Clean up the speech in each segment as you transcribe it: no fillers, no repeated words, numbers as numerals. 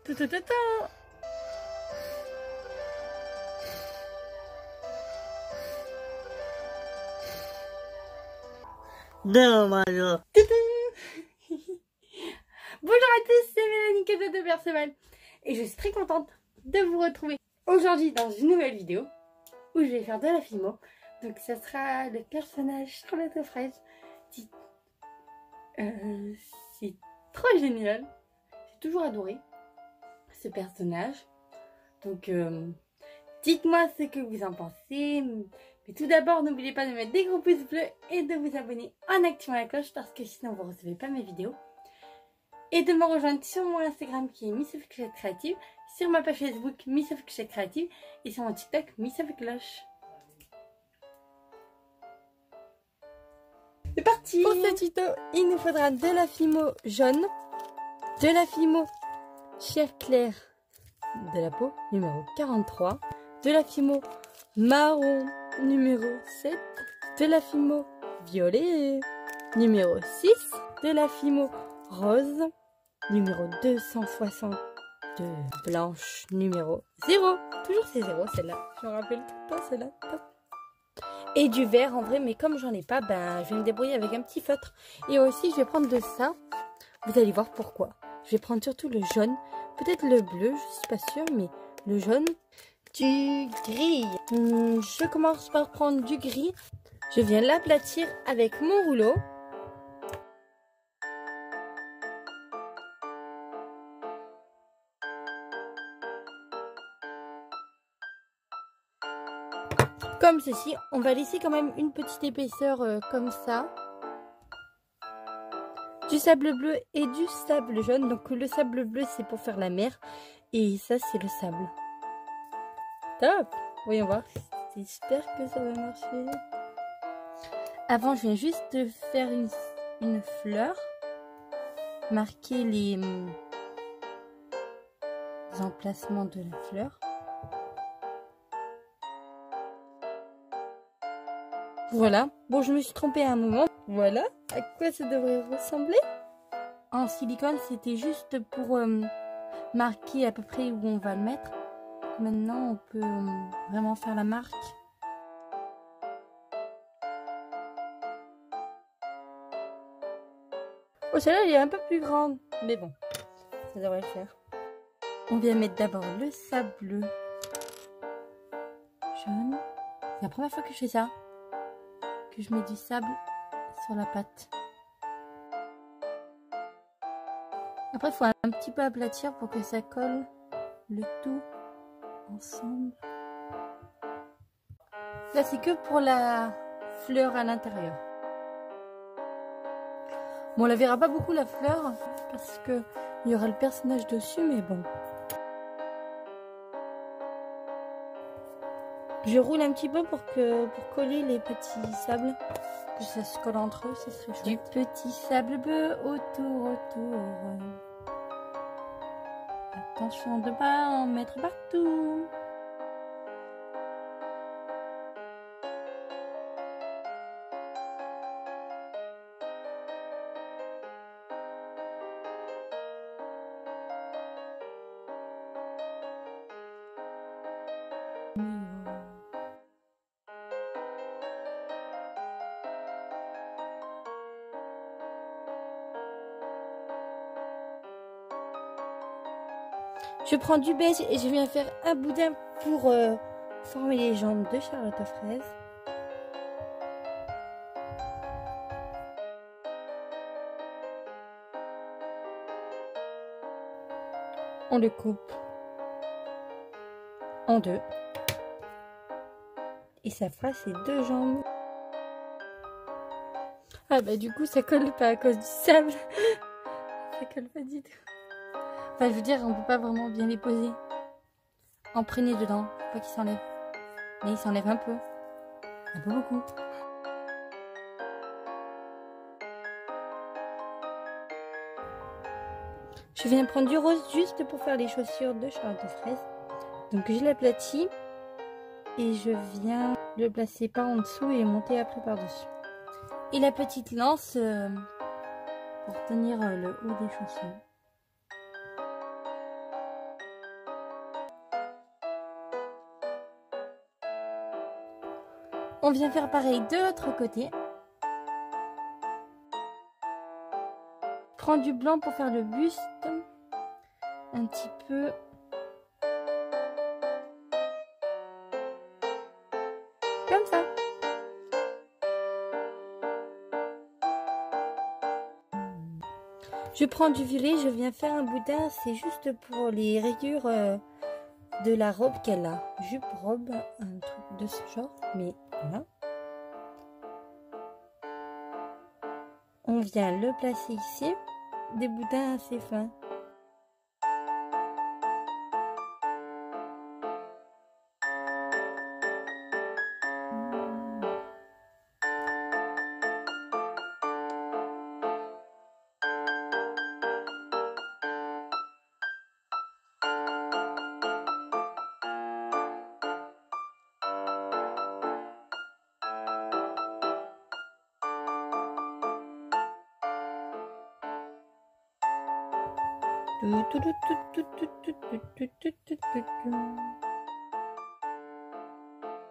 Bonjour à tous, c'est Mélanie Cadeau de Perceval et je suis très contente de vous retrouver aujourd'hui dans une nouvelle vidéo où je vais faire de la filmo. Donc ça sera le personnage Charlotte aux fraises. C'est trop génial, j'ai toujours adoré ce personnage. Donc dites-moi ce que vous en pensez. Mais tout d'abord, n'oubliez pas de mettre des gros pouces bleus et de vous abonner en activant la cloche parce que sinon vous ne recevez pas mes vidéos. Et de me rejoindre sur mon Instagram qui est Miss of Cloche Créative, sur ma page Facebook Miss of Cloche Créative et sur mon TikTok Miss of Cloche. C'est parti! Pour ce tuto, il nous faudra de la fimo jaune, de la fimo chair claire de la peau numéro 43, de la fimo marron numéro 7, de la fimo violet numéro 6, de la fimo rose numéro 262, blanche numéro 0, toujours c'est 0 celle-là, je me rappelle tout le temps celle-là, et du vert en vrai, mais comme j'en ai pas, ben je vais me débrouiller avec un petit feutre. Et aussi je vais prendre de ça, vous allez voir pourquoi. Je vais prendre surtout le jaune, peut-être le bleu, je suis pas sûre, mais le jaune. Du gris. Je commence par prendre du gris. Je viens l'aplatir avec mon rouleau. Comme ceci. On va laisser quand même une petite épaisseur comme ça. Du sable bleu et du sable jaune. Donc le sable bleu c'est pour faire la mer. Et ça c'est le sable. Top! Voyons voir. J'espère que ça va marcher. Avant, je viens juste de faire une fleur. Marquer les emplacements de la fleur. Voilà. Bon, je me suis trompée à un moment. Voilà. À quoi ça devrait ressembler? En silicone, c'était juste pour marquer à peu près où on va le mettre. Maintenant, on peut vraiment faire la marque. Oh, celle-là, elle est un peu plus grande. Mais bon, ça devrait le faire. On vient mettre d'abord le sable bleu jaune. C'est la première fois que je fais ça. Que je mets du sable sur la pâte. Après, il faut un petit peu aplatir pour que ça colle le tout ensemble. Là c'est que pour la fleur à l'intérieur. Bon, on la verra pas beaucoup la fleur parce que il y aura le personnage dessus, mais bon. Je roule un petit peu pour coller les petits sables, que ça se colle entre eux, ça serait chouette. Du petit sable bleu autour. Attention de pas en mettre partout. Je prends du beige et je viens faire un boudin pour former les jambes de Charlotte aux fraises. On le coupe en deux. Et ça fera ses deux jambes. Ah bah du coup ça colle pas à cause du sable. Ça colle pas du tout. Enfin je veux dire on peut pas vraiment bien les poser. Emprenez dedans, faut pas qu'ils s'enlèvent. Mais ils s'enlèvent un peu beaucoup. Je viens prendre du rose juste pour faire les chaussures de Charlotte aux fraises. Donc je l'aplatis et je viens le placer par en dessous et monter après par dessus. Et la petite lance pour tenir le haut des chaussures. On vient faire pareil de l'autre côté. Prends du blanc pour faire le buste. Un petit peu. Comme ça. Je prends du violet, je viens faire un boudin. C'est juste pour les rayures de la robe qu'elle a. Jupe, robe, un truc de ce genre. Mais voilà. On vient le placer ici. Des boudins assez fins.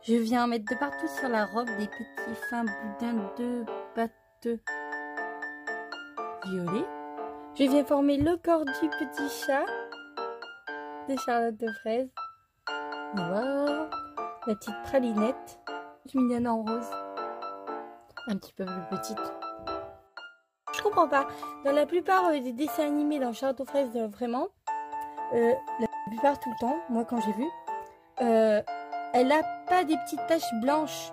Je viens en mettre de partout sur la robe des petits fins boudins de pâte violet. Je viens former le corps du petit chat de Charlotte de Fraise. Voilà, la petite pralinette, mignonne en rose, un petit peu plus petite. Je comprends pas. Dans la plupart des dessins animés dans Charlotte aux fraises, vraiment, la plupart tout le temps, moi quand j'ai vu, elle a pas des petites taches blanches.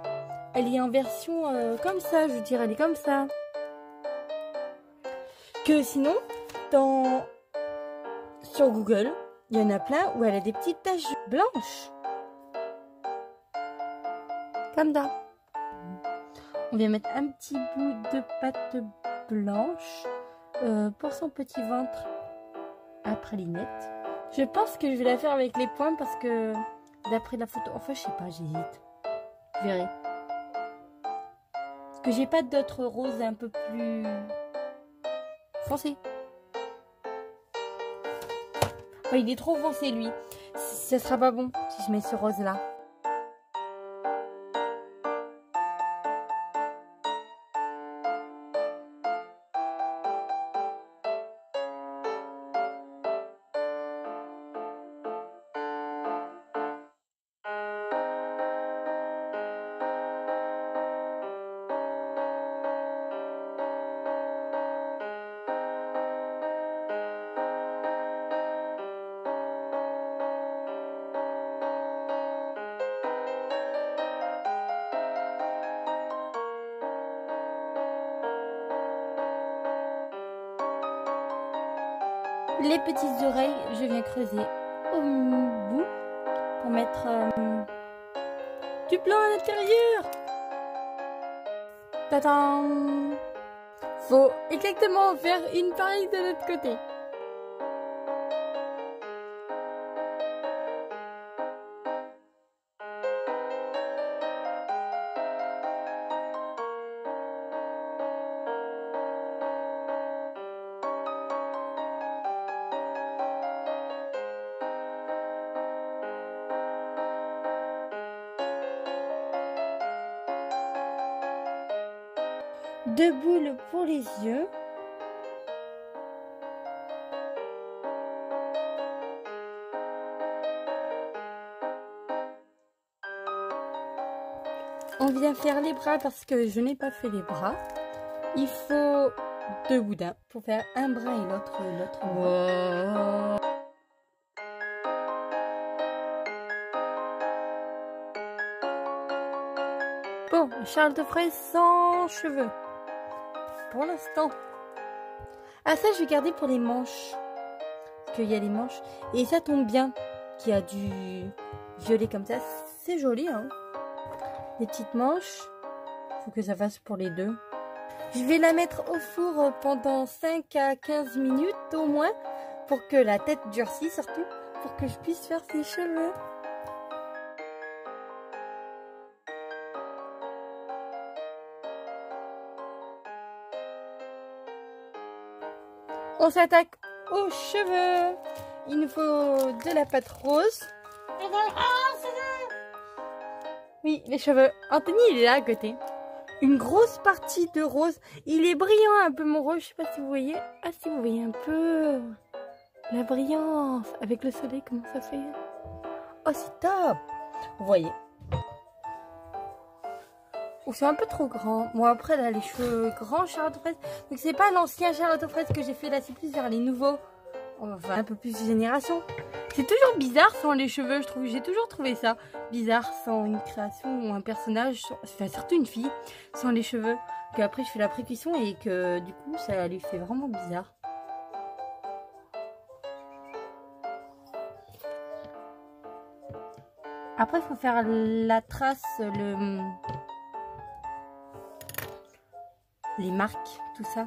Elle est en version comme ça, je veux dire, elle est comme ça. Que sinon, sur Google, il y en a plein où elle a des petites taches blanches. Comme ça. On vient mettre un petit bout de pâte blanche pour son petit ventre à pralinette. Je pense que je vais la faire avec les points parce que d'après la photo, enfin je sais pas, j'hésite. Je verrai. Parce que j'ai pas d'autres roses un peu plus foncé. Enfin, il est trop foncé lui. Ça sera pas bon si je mets ce rose là. Les petites oreilles, je viens creuser au bout pour mettre du blanc à l'intérieur. Tadam! Faut exactement faire une pareille de l'autre côté. Deux boules pour les yeux. On vient faire les bras parce que je n'ai pas fait les bras. Il faut deux boudins pour faire un bras et l'autre bras. Bon, Charlotte de Fraise sans cheveux. Pour l'instant. Ah ça je vais garder pour les manches. Parce qu'il y a les manches. Et ça tombe bien qu'il y a du violet comme ça. C'est joli hein. Les petites manches. Faut que ça fasse pour les deux. Je vais la mettre au four pendant 5 à 15 minutes au moins. Pour que la tête durcisse surtout. Pour que je puisse faire ses cheveux. On s'attaque aux cheveux. Il nous faut de la pâte rose. Oui, les cheveux. Anthony, il est là à côté. Une grosse partie de rose. Il est brillant un peu mon rose. Je sais pas si vous voyez. Ah si, vous voyez un peu la brillance avec le soleil, comment ça fait. Oh, c'est top. Vous voyez. Ou c'est un peu trop grand. Bon, après, là, les cheveux grands Charlotte aux fraises. Donc, c'est pas l'ancien Charlotte aux fraises que j'ai fait là. C'est plus vers les nouveaux. Enfin, un peu plus de génération. C'est toujours bizarre sans les cheveux, je trouve. J'ai toujours trouvé ça bizarre sans une création ou un personnage. Enfin, surtout une fille sans les cheveux. Qu'après, je fais la pré-cuisson et que du coup, ça lui fait vraiment bizarre. Après, il faut faire la trace, les marques, tout ça.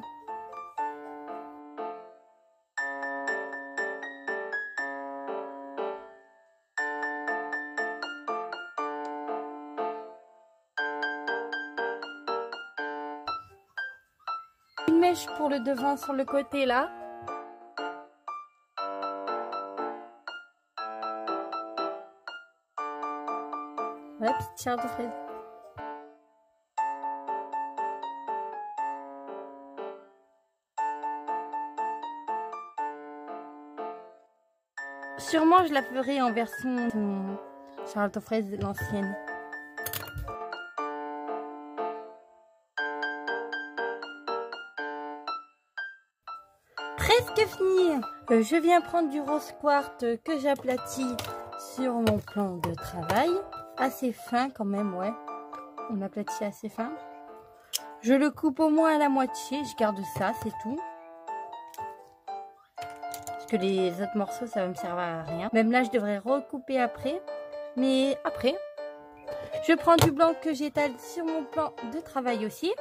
Une mèche pour le devant sur le côté là. Voilà, petite Charlotte aux fraises. Sûrement, je la ferai en version Charlotte aux fraises, l'ancienne. Presque fini. Je viens prendre du rose quartz que j'aplatis sur mon plan de travail. Assez fin quand même, ouais. On aplatit assez fin. Je le coupe au moins à la moitié. Je garde ça, c'est tout. Parce que les autres morceaux, ça va me servir à rien. Même là, je devrais recouper après. Mais après, je prends du blanc que j'étale sur mon plan de travail aussi.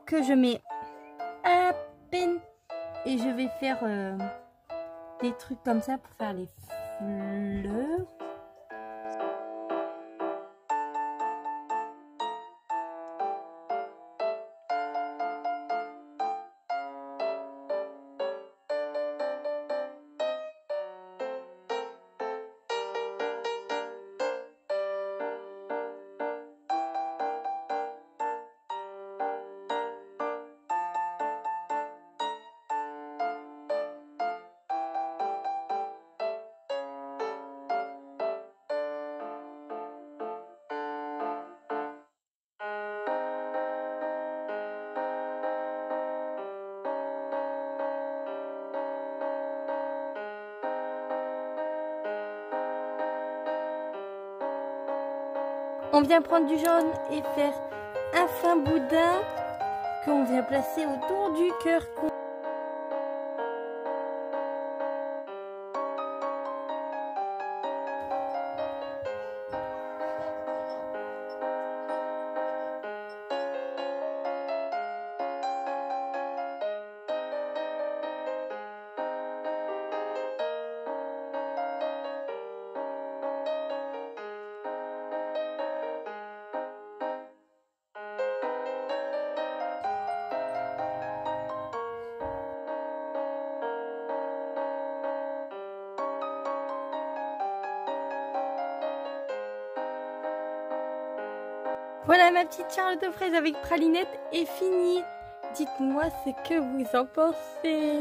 Que je mets à peine. Et je vais faire des trucs comme ça pour faire les fleurs. On vient prendre du jaune et faire un fin boudin qu'on vient placer autour du cœur. Voilà, ma petite Charlotte aux fraises avec pralinette est finie. Dites-moi ce que vous en pensez.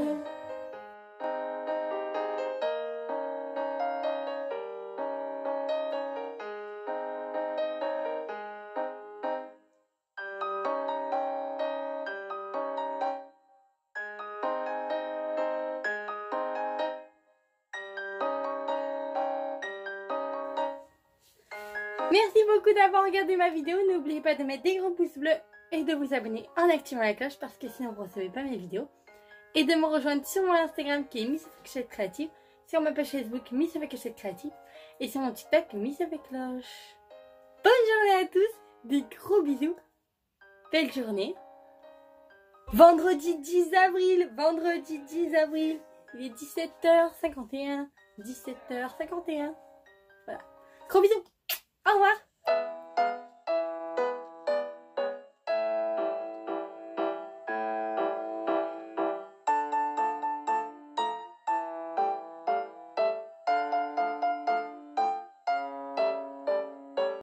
Merci beaucoup d'avoir regardé ma vidéo. N'oubliez pas de mettre des gros pouces bleus et de vous abonner en activant la cloche parce que sinon vous ne recevez pas mes vidéos. Et de me rejoindre sur mon Instagram qui est Miss Cachette Créative, sur ma page Facebook Miss Cachette Créative et sur mon TikTok Miss Cloche. Bonne journée à tous, des gros bisous, belle journée. Vendredi 10 avril, il est 17h51, 17h51. Voilà, gros bisous, au revoir.